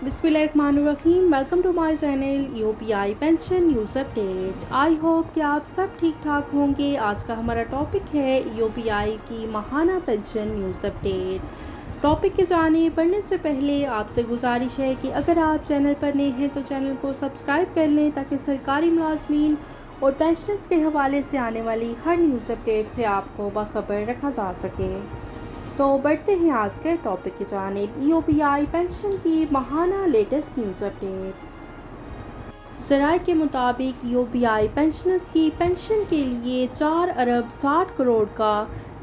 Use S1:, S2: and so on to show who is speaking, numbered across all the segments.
S1: बिस्मिल्लाहिर्रहमानिर्रहीम। Welcome to my channel UPI pension news update. I hope कि आप सब ठीक ठाक होंगे। आज का हमारा टॉपिक है यूपीआई की माहाना पेंशन न्यूज़ अपडेट। टॉपिक के जाने पढ़ने से पहले आपसे गुजारिश है कि अगर आप चैनल पर नए हैं तो चैनल को सब्सक्राइब कर लें ताकि सरकारी मुलाजमीन और पेंशनर्स के हवाले से आने वाली हर न्यूज़ अपडेट से आपको बाखबर रखा जा सके। तो बढ़ते हैं आज के टॉपिक की जानिब। यूपीआई पेंशन की माहाना लेटेस्ट न्यूज़ अपडेट। ज़राए के मुताबिक यूपीआई पेंशनर्स की पेंशन के लिए 4 अरब 60 करोड़ का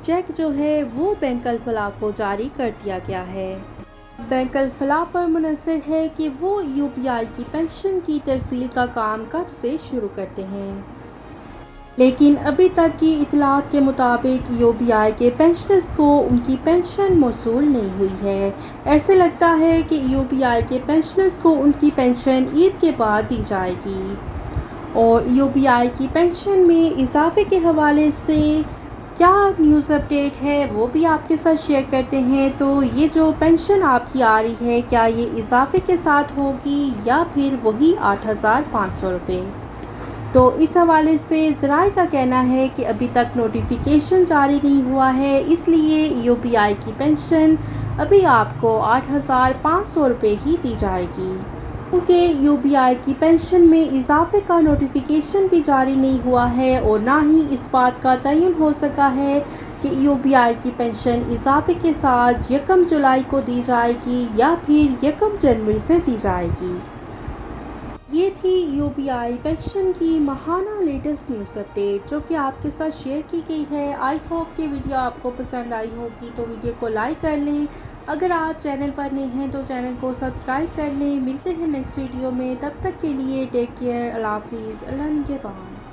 S1: चेक जो है वो बैंक अल-फलाह को जारी कर दिया गया है। बैंक अल-फलाह पर मुनहसर है कि वो यूपीआई की पेंशन की तरसील का काम कब से शुरू करते हैं, लेकिन अभी तक की इतलात के मुताबिक यूपीआई के पेंशनर्स को उनकी पेंशन मौसूल नहीं हुई है। ऐसे लगता है कि यूपीआई के पेंशनर्स को उनकी पेंशन ईद के बाद दी जाएगी। और यूपीआई की पेंशन में इजाफे के हवाले से क्या न्यूज़ अपडेट है वो भी आपके साथ शेयर करते हैं। तो ये जो पेंशन आपकी आ रही है, क्या ये इजाफे के साथ होगी या फिर वही 8,500 रुपये? तो इस हवाले से ज़राए का कहना है कि अभी तक नोटिफिकेशन जारी नहीं हुआ है, इसलिए यूपीआई की पेंशन अभी आपको 8,500 रुपये ही दी जाएगी। क्योंकि यूपीआई की पेंशन में इजाफे का नोटिफिकेशन भी जारी नहीं हुआ है और ना ही इस बात का तयन हो सका है कि यूपीआई की पेंशन इजाफे के साथ 1 जुलाई को दी जाएगी या फिर 1 जनवरी से दी जाएगी। ये थी यूपीआई पेंशन की माहाना लेटेस्ट न्यूज़ अपडेट जो कि आपके साथ शेयर की गई है। आई होप कि वीडियो आपको पसंद आई होगी, तो वीडियो को लाइक कर लें। अगर आप चैनल पर नए हैं तो चैनल को सब्सक्राइब कर लें। मिलते हैं नेक्स्ट वीडियो में, तब तक के लिए टेक केयर। अल्लाह हाफिज़। अल्लाह निगहबान।